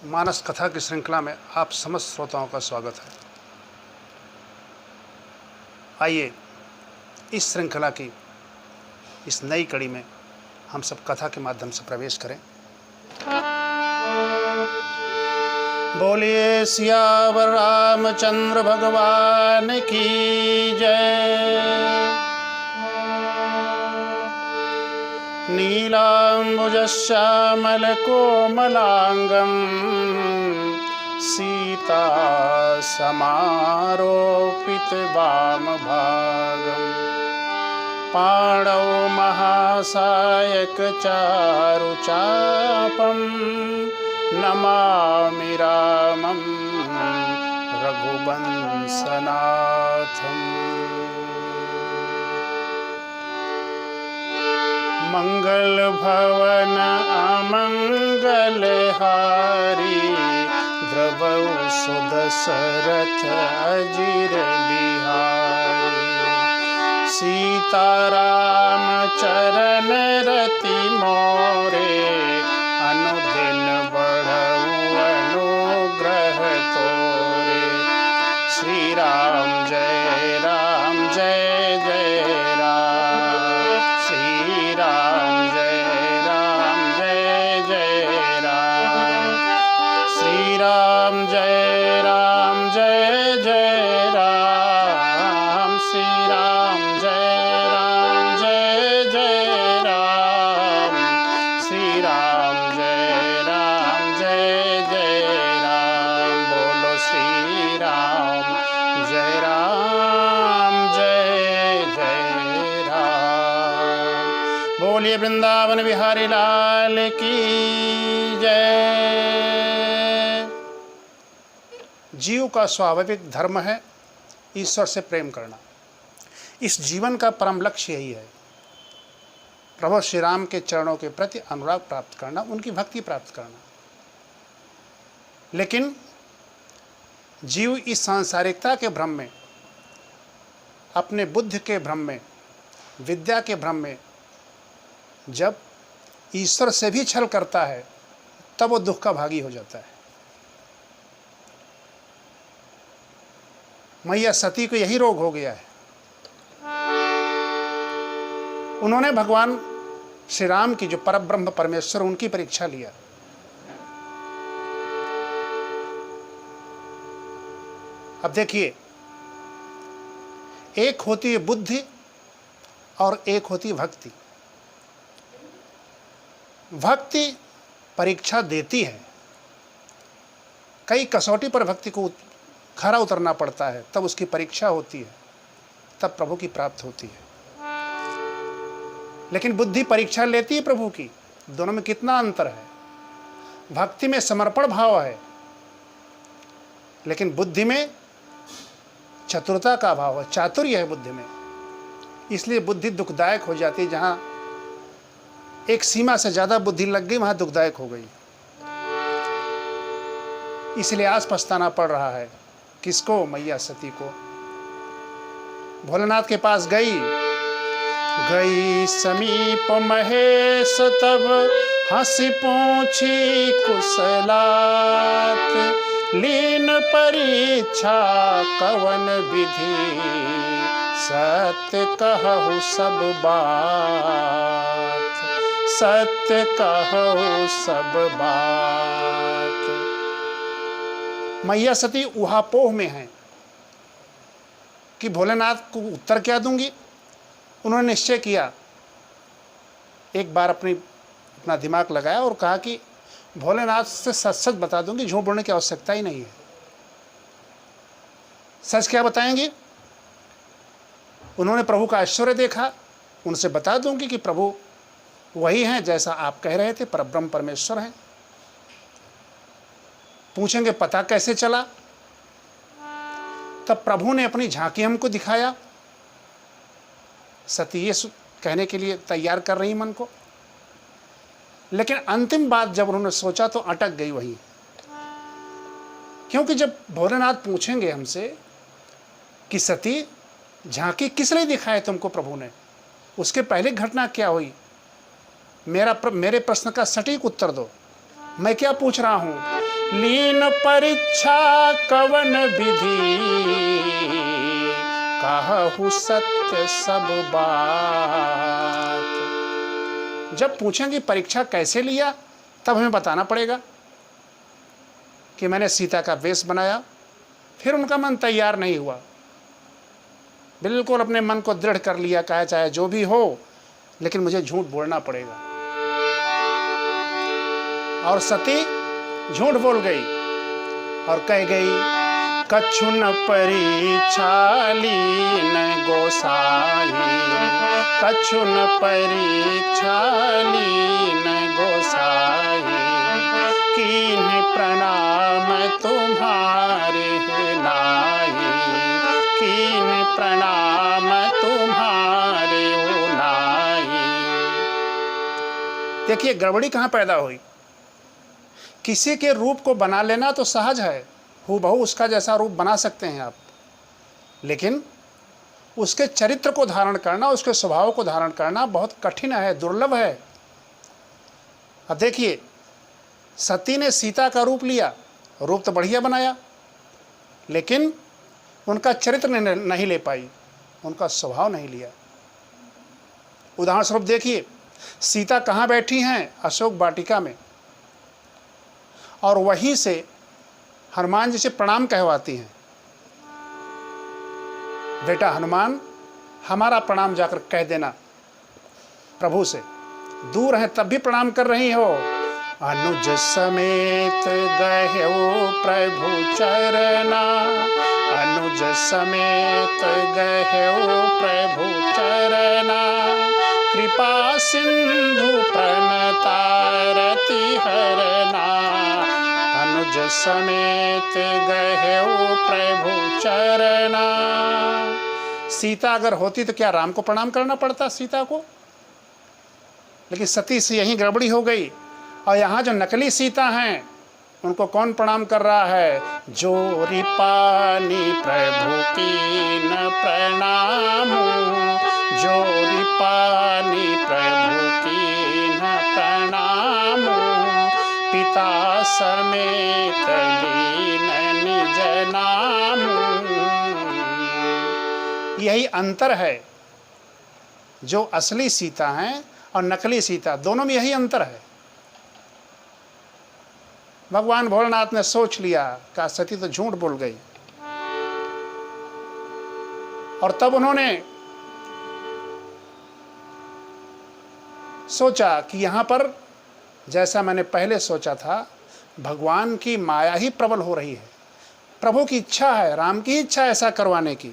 मानस कथा की श्रृंखला में आप समस्त श्रोताओं का स्वागत है। आइए इस श्रृंखला की इस नई कड़ी में हम सब कथा के माध्यम से प्रवेश करें। बोलिए सियावर रामचंद्र भगवान की जय। नीलाम्बुजश्यामलकोमलाङ्गं सीता समारोपितवामभागं पाणौ महासायकचारुचापं नमामि रामं रघुवंशनाथम्। मंगल भवन अमंगलहारी द्रवौ सुदशरथ अजिर बिहारी सीताराम चरण रति मोरे अनुदिन बढ़ऊ अनुग्रह तोरे। श्री राम जय जय जय राम। श्री राम जय जय राम। श्री राम जय जय राम। श्री राम जय जय राम। श्री राम जय जय राम। बोलो श्री राम जय जय राम। बोलिए वृंदावन बिहारी लाल की जय। जीव का स्वाभाविक धर्म है ईश्वर से प्रेम करना। इस जीवन का परम लक्ष्य यही है, प्रभु श्री राम के चरणों के प्रति अनुराग प्राप्त करना, उनकी भक्ति प्राप्त करना। लेकिन जीव इस सांसारिकता के भ्रम में, अपने बुद्धि के भ्रम में, विद्या के भ्रम में जब ईश्वर से भी छल करता है तब वो दुख का भागी हो जाता है। मैया सती को यही रोग हो गया है। उन्होंने भगवान श्री राम की जो परब्रह्म परमेश्वर उनकी परीक्षा लिया। अब देखिए, एक होती है बुद्धि और एक होती है भक्ति। भक्ति परीक्षा देती है, कई कसौटी पर भक्ति को खरा उतरना पड़ता है, तब उसकी परीक्षा होती है, तब प्रभु की प्राप्त होती है। लेकिन बुद्धि परीक्षा लेती है प्रभु की। दोनों में कितना अंतर है। भक्ति में समर्पण भाव है, लेकिन बुद्धि में चतुरता का भाव है, चातुर्य है बुद्धि में। इसलिए बुद्धि दुखदायक हो जाती है। जहाँ एक सीमा से ज़्यादा बुद्धि लग गई, वहाँ दुखदायक हो गई। इसलिए आज पछताना पड़ रहा है। किसको? मैया सती को। भोलेनाथ के पास गई समीप महेश तब हंसी पूछी कुशलात लीन परीक्षा कवन विधि सत्य कहु सब बात। सत्य कहु सब बात। मैया सती उहापोह में है कि भोलेनाथ को उत्तर क्या दूंगी। उन्होंने निश्चय किया, एक बार अपना दिमाग लगाया और कहा कि भोलेनाथ से सच सच बता दूंगी, झूठ बोलने की आवश्यकता ही नहीं है। सच क्या बताएंगी? उन्होंने प्रभु का ऐश्वर्य देखा, उनसे बता दूंगी कि प्रभु वही हैं जैसा आप कह रहे थे, परब्रह्म परमेश्वर हैं। पूछेंगे पता कैसे चला? तब प्रभु ने अपनी झांकी हमको दिखाया। सती ये कहने के लिए तैयार कर रही मन को, लेकिन अंतिम बात जब उन्होंने सोचा तो अटक गई वहीं। क्योंकि जब भोलेनाथ पूछेंगे हमसे कि सती झांकी किस लिए दिखाए तुमको प्रभु ने, उसके पहले घटना क्या हुई, मेरे प्रश्न का सटीक उत्तर दो। मैं क्या पूछ रहा हूं? लीन परीक्षा कवन विधि, कहु सत्य सब बात। जब पूछेंगे परीक्षा कैसे लिया, तब हमें बताना पड़ेगा कि मैंने सीता का वेश बनाया। फिर उनका मन तैयार नहीं हुआ, बिल्कुल अपने मन को दृढ़ कर लिया, कहा चाहे जो भी हो लेकिन मुझे झूठ बोलना पड़ेगा। और सती झूठ बोल गई और कह गई, कछु न परीक्षा लीन गोसाई, कछु न परीक्षा लीन गोसाई, कीन प्रणाम तुम्हारे नाई, कीन प्रणाम तुम्हारे नाई। देखिए गड़बड़ी कहाँ पैदा हुई। किसी के रूप को बना लेना तो सहज है, हूबहू उसका जैसा रूप बना सकते हैं आप, लेकिन उसके चरित्र को धारण करना, उसके स्वभाव को धारण करना बहुत कठिन है, दुर्लभ है। अब देखिए सती ने सीता का रूप लिया, रूप तो बढ़िया बनाया, लेकिन उनका चरित्र नहीं ले पाई, उनका स्वभाव नहीं लिया। उदाहरण स्वरूप देखिए, सीता कहाँ बैठी हैं? अशोक वाटिका में, और वहीं से हनुमान जी से प्रणाम कहवाती हैं, बेटा हनुमान हमारा प्रणाम जाकर कह देना प्रभु से, दूर है तब भी प्रणाम कर रही हो। अनुज समेत गह्यो प्रभु चरना, अनुज समेत गह्यो प्रभु चरना, कृपा सिंधु प्रणतारति हरना, अनुज समेत गह्यो प्रभु चरना। सीता अगर होती तो क्या राम को प्रणाम करना पड़ता सीता को? लेकिन सती से यही गड़बड़ी हो गई। और यहाँ जो नकली सीता हैं उनको कौन प्रणाम कर रहा है? जोरी पानी प्रभु की न प्रणाम, जोरी पानी प्रभु की न प्रणाम, पिता समेत लीन निज नाम। यही अंतर है, जो असली सीता हैं और नकली सीता, दोनों में यही अंतर है। भगवान भोलेनाथ ने सोच लिया कि सती तो झूठ बोल गई, और तब उन्होंने सोचा कि यहाँ पर जैसा मैंने पहले सोचा था, भगवान की माया ही प्रबल हो रही है, प्रभु की इच्छा है, राम की इच्छा है ऐसा करवाने की।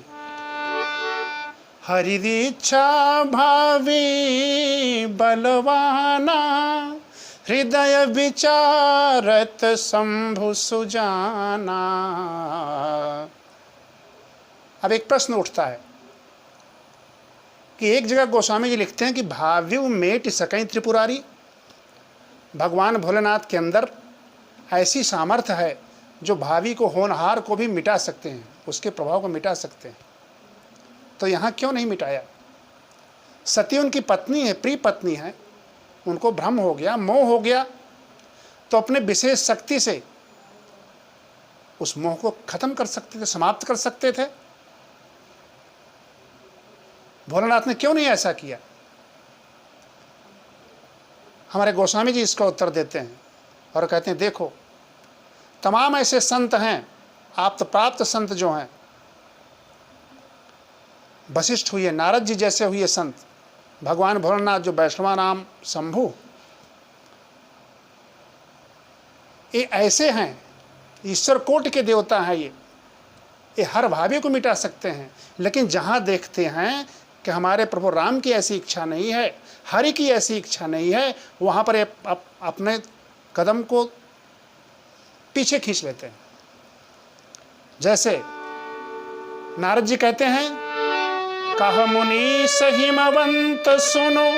हरि इच्छा भावी बलवाना, हृदय विचारत शंभु सुजाना। अब एक प्रश्न उठता है कि एक जगह गोस्वामी जी लिखते हैं कि भाव्यु मेट सकई त्रिपुरारी, भगवान भोलेनाथ के अंदर ऐसी सामर्थ्य है जो भावी को, होनहार को भी मिटा सकते हैं, उसके प्रभाव को मिटा सकते हैं। तो यहाँ क्यों नहीं मिटाया? सती उनकी पत्नी है, प्रिय पत्नी है, उनको भ्रम हो गया, मोह हो गया, तो अपने विशेष शक्ति से उस मोह को खत्म कर सकते थे, समाप्त कर सकते थे। भोलेनाथ ने क्यों नहीं ऐसा किया? हमारे गोस्वामी जी इसका उत्तर देते हैं और कहते हैं, देखो तमाम ऐसे संत हैं, आप्त प्राप्त संत जो हैं, वशिष्ठ हुए, नारद जी जैसे हुए संत, भगवान भोलेनाथ जो वैष्णवा नाम शंभु, ये ऐसे हैं, ईश्वर कोटि के देवता हैं, ये हर भावी को मिटा सकते हैं। लेकिन जहाँ देखते हैं कि हमारे प्रभु राम की ऐसी इच्छा नहीं है, हरि की ऐसी इच्छा नहीं है, वहाँ पर अपने कदम को पीछे खींच लेते हैं। जैसे नारद जी कहते हैं, कह मुनि सहिमवंत सुनो,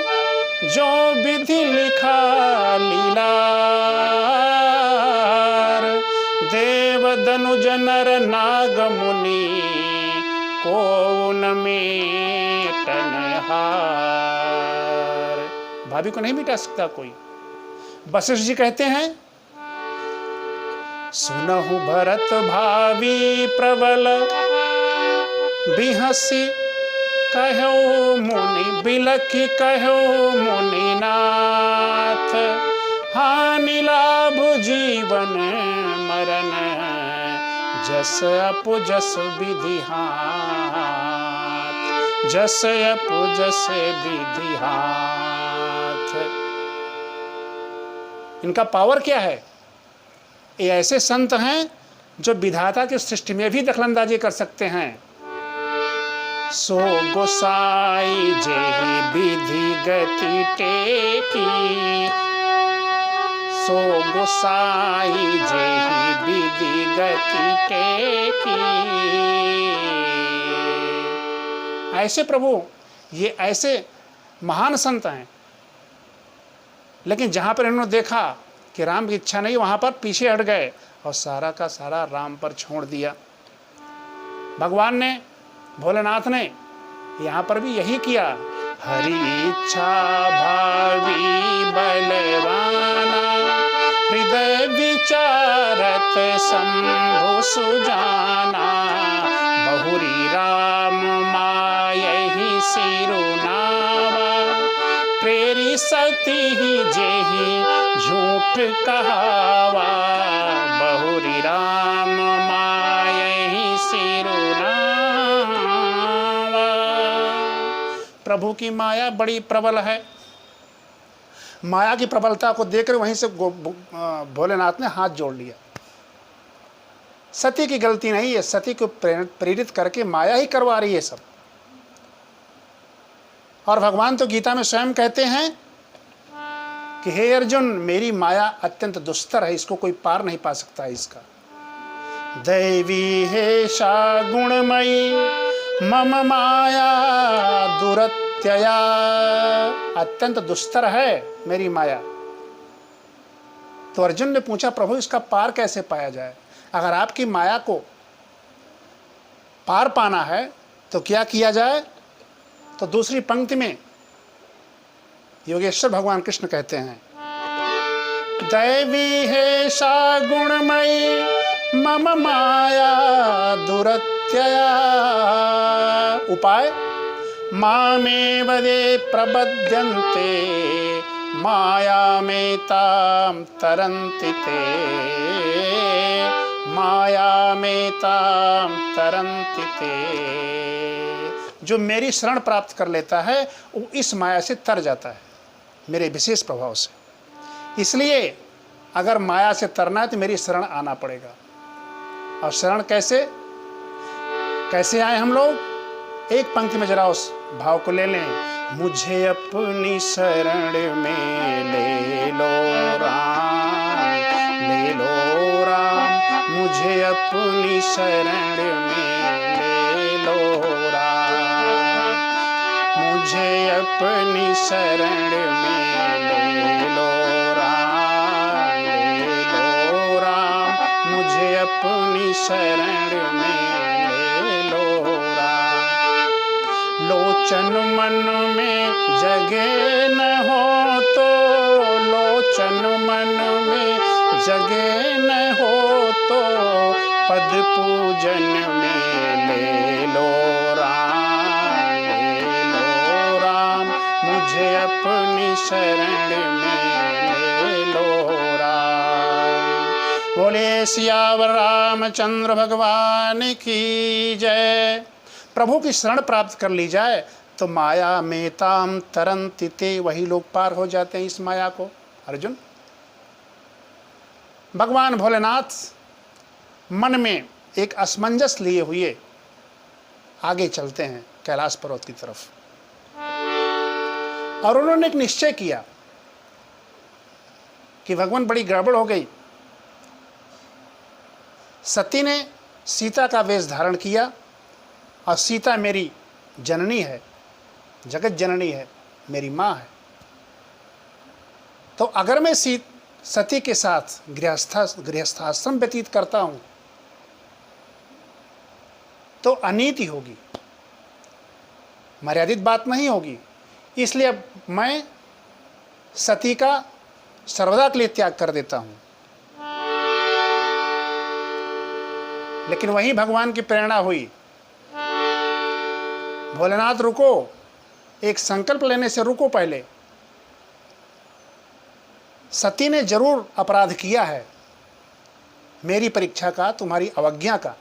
जो विधि लिखा लीलार, देव दनुज नर नाग मुनि को नमेटनहार। भाभी को नहीं मिटा सकता कोई। वशिष्ठ जी कहते हैं सुनहु भरत भावी प्रबल, बिहसी कहो मुनि बिलखि कहो मुनिनाथ, हानि लाभ जीवन मरण, जस अपु जस विधि हाथ, जस अपु जस विधि हाथ। इनका पावर क्या है? ये ऐसे संत हैं जो विधाता की सृष्टि में भी दखलंदाजी कर सकते हैं। सो गोसाई जेहि विधि गति टेकी, सो गोसाई जेहि विधि गति टेकी। ऐसे प्रभु, ये ऐसे महान संत हैं, लेकिन जहां पर इन्होंने देखा कि राम की इच्छा नहीं, वहां पर पीछे हट गए और सारा का सारा राम पर छोड़ दिया। भगवान ने, भोलेनाथ ने यहाँ पर भी यही किया। हरि इच्छा भावी बलवाना, हृदय विचारत शंभु सुजाना, बहुरी राम मायहि सिरुनावा, प्रेरी सती जेहि झूठ कहावा, बहुरी राम मायहि सिरुनावा। प्रभु की माया बड़ी प्रबल है। माया की प्रबलता को देखकर वहीं से भोलेनाथ ने हाथ जोड़ लिया। सती की गलती नहीं है, सती को प्रेरित करके माया ही करवा रही है सब। और भगवान तो गीता में स्वयं कहते हैं कि हे अर्जुन, मेरी माया अत्यंत दुस्तर है, इसको कोई पार नहीं पा सकता है इसका। दैवी है सा गुणमयी मम माया दुरत्यया, अत्यंत दुस्तर है मेरी माया। तो अर्जुन ने पूछा, प्रभु इसका पार कैसे पाया जाए? अगर आपकी माया को पार पाना है तो क्या किया जाए? तो दूसरी पंक्ति में योगेश्वर भगवान कृष्ण कहते हैं, दैवी है सा गुणमयी मम माया दुरत्यया। उपाय, मामेव दे प्रबध्यन्ते माया में ताम तरन्ति ते, माया में ताम तरन्ति ते। जो मेरी शरण प्राप्त कर लेता है वो इस माया से तर जाता है, मेरे विशेष प्रभाव से। इसलिए अगर माया से तरना है तो मेरी शरण आना पड़ेगा। और शरण कैसे कैसे आए हम लोग? एक पंक्ति में जरा उस भाव को ले लें, मुझे अपनी शरण में ले लो राम, ले लो राम, मुझे अपनी शरण में ले लो राम, मुझे अपनी शरण में ले लो राम, ले लो राम, मुझे अपनी शरण में ले लो राम। लोचन मन में जगे न हो तो, लोचन मन में जगे न हो तो, पद पूजन में ले लो राम, ले लो राम, मुझे अपनी शरण में ले लो राम। बोले सियावर रामचंद्र भगवान की जय। प्रभु की शरण प्राप्त कर ली जाए तो माया में ताम तरन्ति ते, वही लोग पार हो जाते हैं इस माया को। अर्जुन, भगवान भोलेनाथ मन में एक असमंजस लिए हुए आगे चलते हैं कैलाश पर्वत की तरफ, और उन्होंने एक निश्चय किया कि भगवान बड़ी गड़बड़ हो गई। सती ने सीता का वेश धारण किया और सीता मेरी जननी है, जगत जननी है, मेरी माँ है। तो अगर मैं सती के साथ गृहस्थाश्रम व्यतीत करता हूँ तो अनीति होगी, मर्यादित बात नहीं होगी। इसलिए अब मैं सती का सर्वदा के लिए त्याग कर देता हूँ। लेकिन वहीं भगवान की प्रेरणा हुई, भोलेनाथ रुको, एक संकल्प लेने से रुको। पहले सती ने जरूर अपराध किया है, मेरी परीक्षा का, तुम्हारी अवज्ञा का,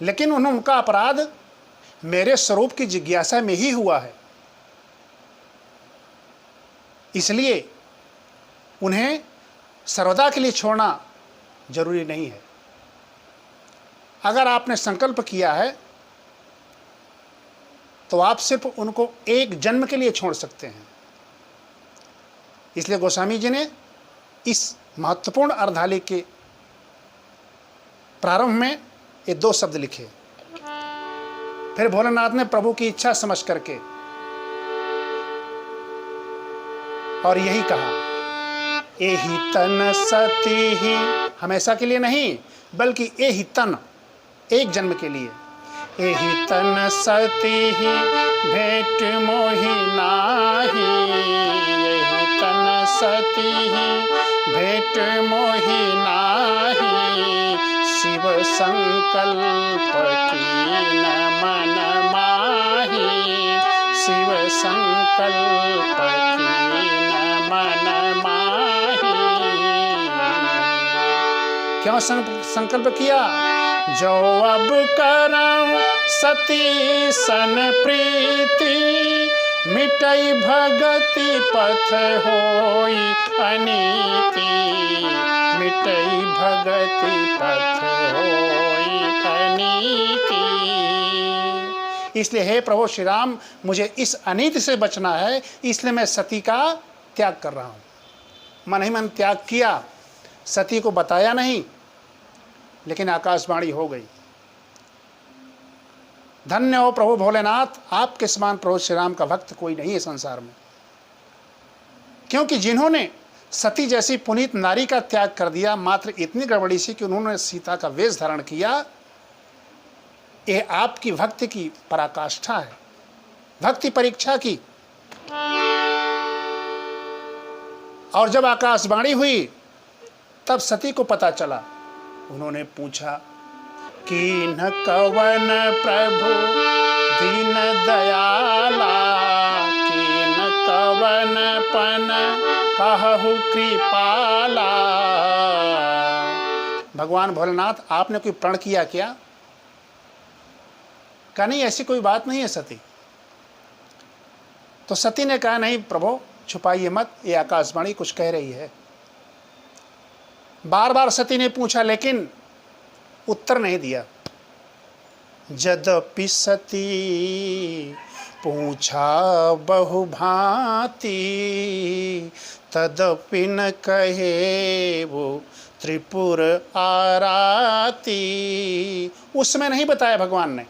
लेकिन उनका अपराध मेरे स्वरूप की जिज्ञासा में ही हुआ है, इसलिए उन्हें सर्वदा के लिए छोड़ना जरूरी नहीं है। अगर आपने संकल्प किया है तो आप सिर्फ उनको एक जन्म के लिए छोड़ सकते हैं। इसलिए गोस्वामी जी ने इस महत्वपूर्ण अर्धाली के प्रारंभ में ये 2 शब्द लिखे। फिर भोलेनाथ ने प्रभु की इच्छा समझ करके और यही कहा, एहि तन सती ही, हमेशा के लिए नहीं बल्कि एहि तन, एक जन्म के लिए। एहि तन सती ही भेंट मोहि नाही, एहि तन सती ही भेंट मोहि नाही, शिव संकल्प कीन मन माही, शिव संकल्प कीन मन माही। क्यों संकल्प किया? जो अब करऊं सती सन प्रीति, मिटई भगति पथ होई अनीति, मिटई भगति पथ होई अनीति। इसलिए हे प्रभु श्री राम, मुझे इस अनीति से बचना है, इसलिए मैं सती का त्याग कर रहा हूं। मन ही मन त्याग किया, सती को बताया नहीं, लेकिन आकाशवाणी हो गई। धन्य हो प्रभु भोलेनाथ, आपके समान प्रभु श्री राम का भक्त कोई नहीं है संसार में। क्योंकि जिन्होंने सती जैसी पुनीत नारी का त्याग कर दिया, मात्र इतनी गड़बड़ी सी कि उन्होंने सीता का वेश धारण किया, ये आपकी भक्ति की पराकाष्ठा है, भक्ति परीक्षा की। और जब आकाशवाणी हुई तब सती को पता चला। उन्होंने पूछा, कीन कवन प्रभु दीन दयाला, कीन कवन पन कहु कृपाला। भगवान भोलेनाथ, आपने कोई प्रण किया क्या? कहा नहीं, ऐसी कोई बात नहीं है सती। तो सती ने कहा, नहीं प्रभु छुपाइए मत, ये आकाशवाणी कुछ कह रही है। बार बार सती ने पूछा, लेकिन उत्तर नहीं दिया। यद्यपि सती पूछा बहु भांति, तदपि न कहे वो त्रिपुर आराती। उस समय नहीं बताया भगवान ने,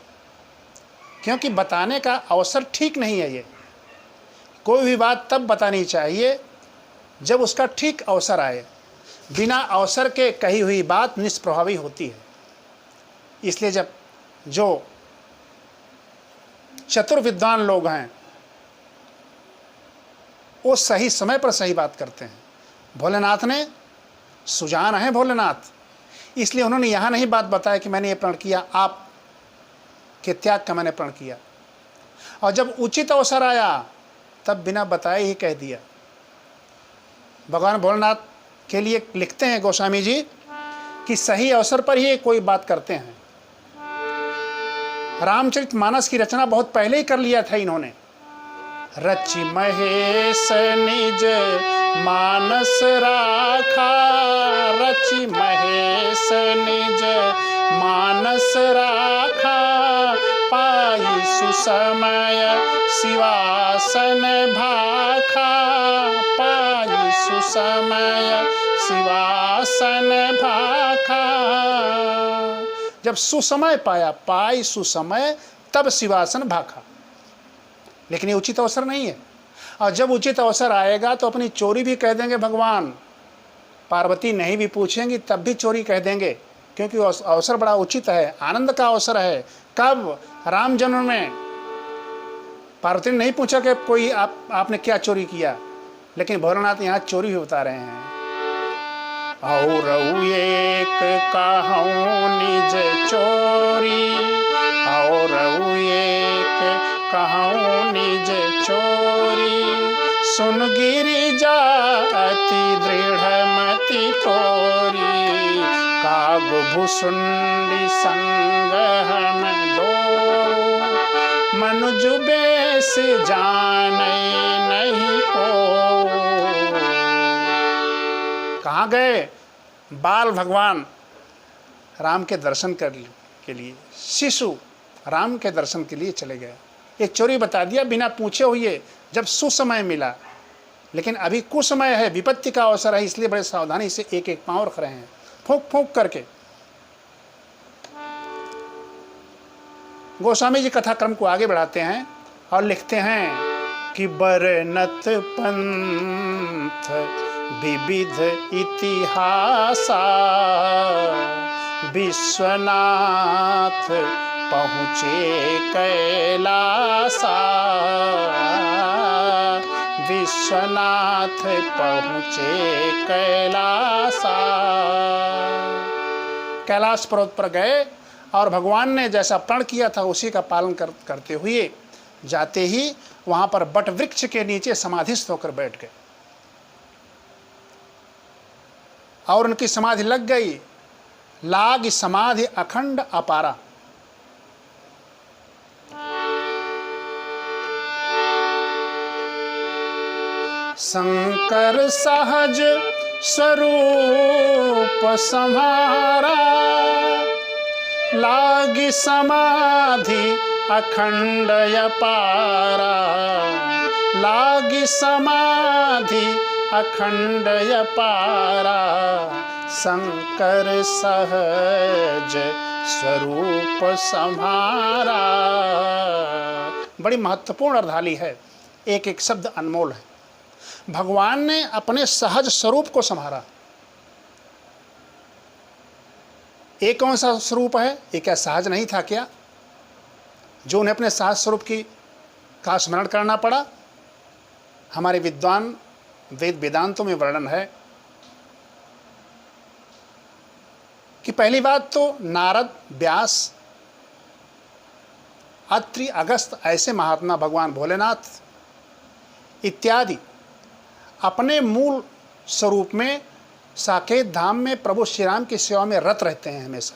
क्योंकि बताने का अवसर ठीक नहीं है। ये कोई भी बात तब बतानी चाहिए जब उसका ठीक अवसर आए। बिना अवसर के कही हुई बात निष्प्रभावी होती है। इसलिए जब जो चतुर विद्वान लोग हैं वो सही समय पर सही बात करते हैं। भोलेनाथ ने सुजान है भोलेनाथ, इसलिए उन्होंने यहाँ नहीं बात बताया कि मैंने ये प्रण किया, आप के त्याग का मैंने प्रण किया। और जब उचित अवसर आया तब बिना बताए ही कह दिया। भगवान भोलेनाथ के लिए लिखते हैं गोस्वामी जी कि सही अवसर पर ही कोई बात करते हैं। रामचरितमानस की रचना बहुत पहले ही कर लिया था इन्होंने। रचि महेश निज मानस राखा, रचि महेश निज मानस राखा, पाई सुसमय शिवासन भाखा, पाई सुसमय शिवासन भाखा। जब सुसमय पाया, पाई सुसमय, तब शिवासन भाखा। लेकिन ये उचित अवसर नहीं है। और जब उचित अवसर आएगा तो अपनी चोरी भी कह देंगे भगवान। पार्वती नहीं भी पूछेंगी तब भी चोरी कह देंगे, क्योंकि अवसर बड़ा उचित है, आनंद का अवसर है। कब? राम जन्म में। पार्वती ने नहीं पूछा कि कोई आपने क्या चोरी किया, लेकिन भोलेनाथ यहाँ चोरी भी बता रहे हैं। और ये एक कहूँ निज चोरी, और एक कहूँ निज चोरी। सुन गिरिजा अति दृढ़मति तोरी, काग भुसुंडी संग हम दो। मनुज बेस जाने नहीं को। कहाँ गए? बाल भगवान राम के दर्शन के लिए, शिशु राम के दर्शन के लिए चले गए। एक चोरी बता दिया बिना पूछे हुए, जब सुसमय मिला। लेकिन अभी कुसमय है, विपत्ति का अवसर है, इसलिए बड़े सावधानी से एक एक पांव रख रहे हैं, फूंक फूंक करके। गोस्वामी जी कथाक्रम को आगे बढ़ाते हैं और लिखते हैं कि बरनत पंथ विविध इतिहासा, विश्वनाथ पहुँचे कैलासा। विश्वनाथ पहुँचे कैलासा। कैलाश पर्वत पर गए और भगवान ने जैसा प्रण किया था उसी का पालन करते हुए जाते ही वहाँ पर बट वृक्ष के नीचे समाधिस्थ होकर बैठ गए और उनकी समाधि लग गई। लाग समाधि अखंड अपारा। शंकर सहज स्वरूप सम्हारा, लागी समाधि अखंड अपारा। लागी समाधि अखंड अपारा, शंकर सहज स्वरूप सम्हारा। बड़ी महत्वपूर्ण अर्धाली है, एक एक शब्द अनमोल है। भगवान ने अपने सहज स्वरूप को संभाला। एक कौन सा स्वरूप है? ये क्या सहज नहीं था क्या, जो उन्हें अपने सहज स्वरूप का स्मरण करना पड़ा? हमारे विद्वान वेद वेदांतों में वर्णन है कि पहली बात तो नारद, व्यास, अत्रि, अगस्त ऐसे महात्मा, भगवान भोलेनाथ इत्यादि अपने मूल स्वरूप में साकेत धाम में प्रभु श्री राम की सेवा में रत रहते हैं हमेशा,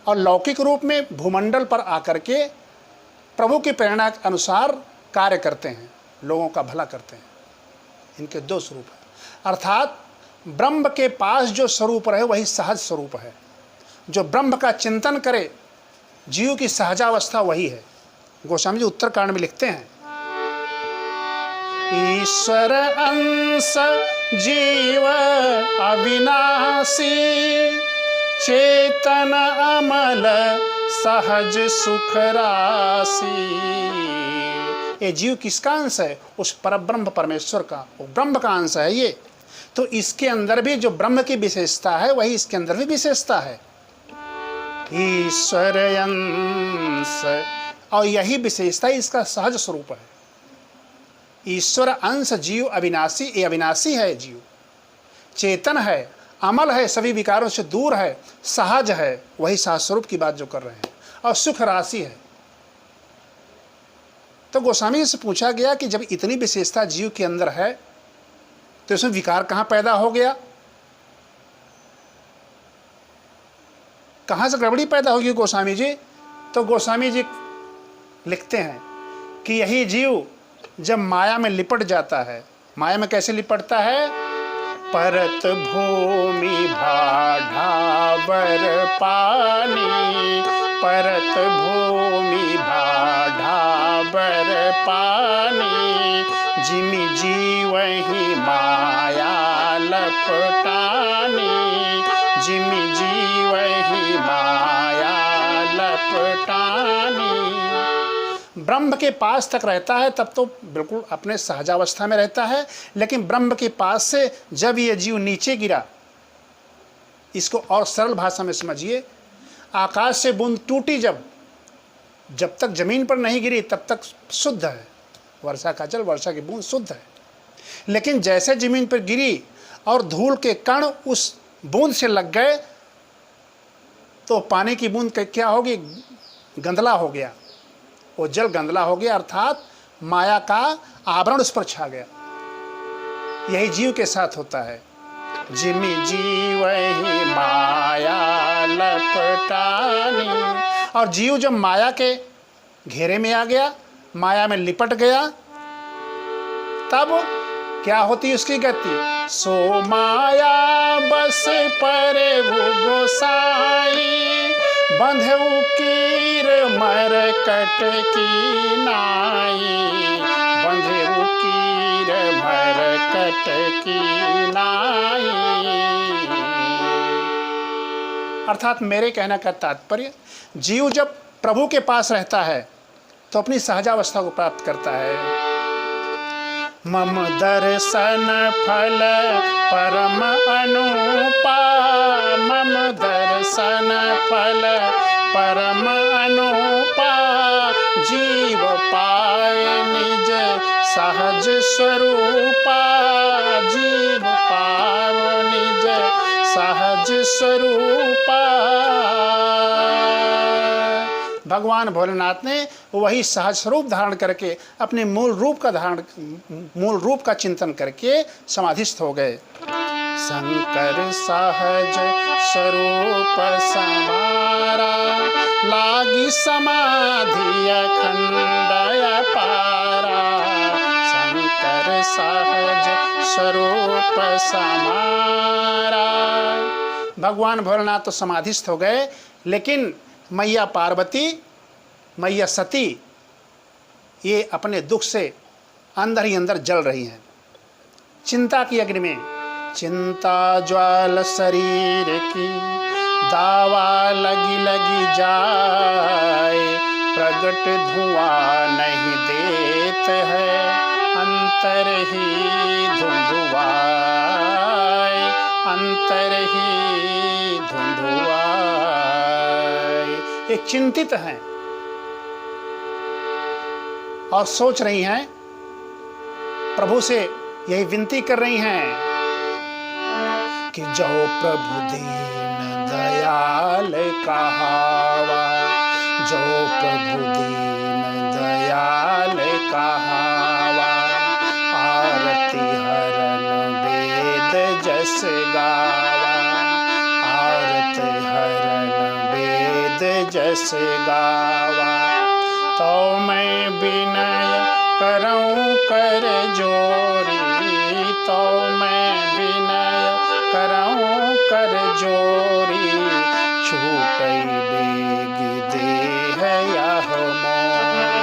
और लौकिक रूप में भूमंडल पर आकर के प्रभु की प्रेरणा के अनुसार कार्य करते हैं, लोगों का भला करते हैं। इनके दो स्वरूप हैं। अर्थात ब्रह्म के पास जो स्वरूप रहे वही सहज स्वरूप है। जो ब्रह्म का चिंतन करे, जीव की सहजावस्था वही है। गोस्वामी जी उत्तरकांड में लिखते हैं, ईश्वर अंश जीव अविनाशी, चेतन अमल सहज सुख राशि। ये जीव किसका अंश है? उस परब्रह्म परमेश्वर का, वो ब्रह्म का अंश है ये। तो इसके अंदर भी जो ब्रह्म की विशेषता है वही इसके अंदर भी विशेषता है, ईश्वर अंश, और यही विशेषता इसका सहज स्वरूप है। ईश्वर अंश जीव अविनाशी, ये अविनाशी है जीव, चेतन है, अमल है, सभी विकारों से दूर है, सहज है, वही सहज स्वरूप की बात जो कर रहे हैं, और सुख राशि है। तो गोस्वामी से पूछा गया कि जब इतनी विशेषता जीव के अंदर है तो इसमें विकार कहाँ पैदा हो गया, कहाँ से गड़बड़ी पैदा होगी गोस्वामी जी? तो गोस्वामी जी लिखते हैं कि यही जीव जब माया में लिपट जाता है, माया में कैसे लिपटता है? परत भूमि भाढ़ावर पानी, परत भूमि भाढ़ावर पानी, जिमि जीवहि माया लपटानी, जिमि जीवहि माया लपटानी। ब्रह्म के पास तक रहता है तब तो बिल्कुल अपने सहजावस्था में रहता है, लेकिन ब्रह्म के पास से जब ये जीव नीचे गिरा, इसको और सरल भाषा में समझिए, आकाश से बूंद टूटी जब तक जमीन पर नहीं गिरी तब तक शुद्ध है, वर्षा का जल, वर्षा की बूंद शुद्ध है। लेकिन जैसे जमीन पर गिरी और धूल के कण उस बूंद से लग गए तो पानी की बूंद क्या होगी, गंदला हो गया, वो जल गंदला हो गया, अर्थात माया का आवरण उस पर छा गया। यही जीव के साथ होता है। जिमि जीव ही माया लपटानी, और जीव जब माया के घेरे में आ गया, माया में लिपट गया, तब क्या होती उसकी गति, सो माया बस पर गोसाई, बंधु कीर मरकट की नाई, बंधु कीर मरकट की नाई। अर्थात मेरे कहने का तात्पर्य, जीव जब प्रभु के पास रहता है तो अपनी सहजावस्था को प्राप्त करता है। मम दर्शन फल परम अनुपा, मम दर्शन फल परम अनुपा, जीव पाए निज सहज स्वरूपा, जीव पाए निज सहज स्वरूपा। भगवान भोलेनाथ ने वही सहज स्वरूप धारण करके अपने मूल रूप का चिंतन करके समाधिस्थ हो गए। शंकर सहज स्वरूप समारा, लागी समाधि अखंड पारा, शंकर सहज स्वरूप समारा। भगवान भोलेनाथ तो समाधिस्थ हो गए, लेकिन मैया पार्वती, मैया सती, ये अपने दुख से अंदर ही अंदर जल रही हैं। चिंता की अग्नि में, चिंता ज्वाल शरीर की, दावा लगी लगी जाए, प्रगट धुआं नहीं देत है, अंतर ही धुंधुआए, अंतर ही धुंधुआए। एक चिंतित हैं और सोच रही हैं, प्रभु से यही विनती कर रही हैं कि जो प्रभु दीन दयाल कहावा, जो प्रभु दीन दयाल कहावा, आरती हरन वेद जस गावा, आरती हरन वेद जस गावा, तो मैं विनय करऊं कर जोरी, तो मैं विनय करऊं कर जोरी, छूटई बेगी देह यह मोरी,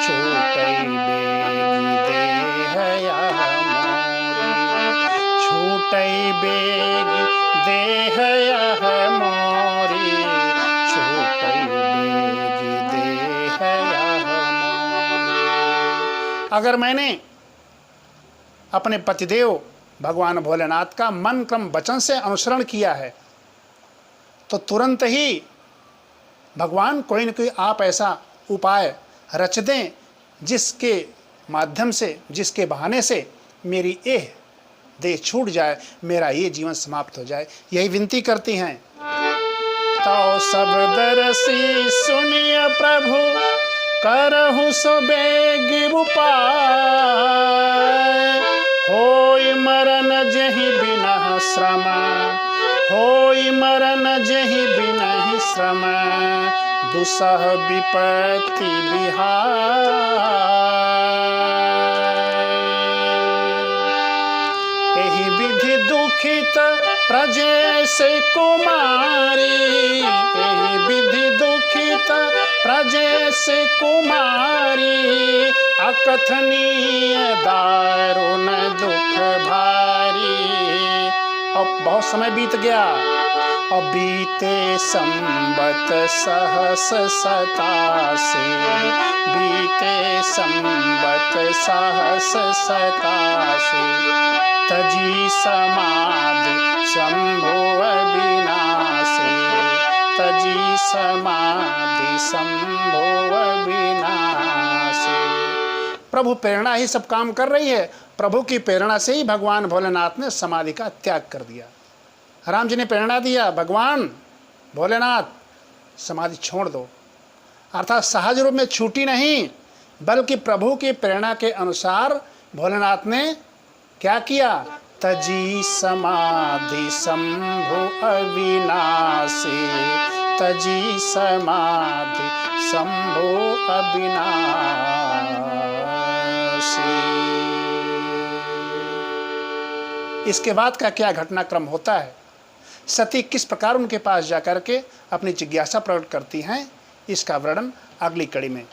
छूटई बेगी देह यह मोरी, छूटई बेगी देह यह मोरी, छूटई बेगी देह यह मोरी। अगर मैंने अपने पतिदेव भगवान भोलेनाथ का मन क्रम वचन से अनुसरण किया है, तो तुरंत ही भगवान कोई न कोई आप ऐसा उपाय रच दें जिसके माध्यम से, जिसके बहाने से मेरी यह देह छूट जाए, मेरा ये जीवन समाप्त हो जाए। यही विनती करती हैं। तो सब दरसी सुनिय प्रभु, करहु सो बेग उपाय, होई मरन जहि बिनह श्रम, होई मरन जहि बिनहि श्रम, दुसह विपत्ति बिहाय। एहि विधि दुखित प्रजेश कुमारी, एहि विधि दुखित प्रजेश कुमारी, अकथनीय दारुण दुख भारी। अब बहुत समय बीत गया, अब बीते संबत सहस सतासी, बीते संबत सहस सतासी, तजी समाधि शंभु अविनाशी, तजी समाधि शंभु अविनाशी। प्रभु प्रेरणा ही सब काम कर रही है। प्रभु की प्रेरणा से ही भगवान भोलेनाथ ने समाधि का त्याग कर दिया। राम जी ने प्रेरणा दिया, भगवान भोलेनाथ समाधि छोड़ दो, अर्थात सहज रूप में छूटी नहीं, बल्कि प्रभु की प्रेरणा के अनुसार भोलेनाथ ने क्या किया, तजी समाधि शंभु अविनाशी, तजी समाधि शंभु अविनाशी। इसके बाद का क्या घटनाक्रम होता है, सती किस प्रकार उनके पास जाकर के अपनी जिज्ञासा प्रकट करती हैं, इसका वर्णन अगली कड़ी में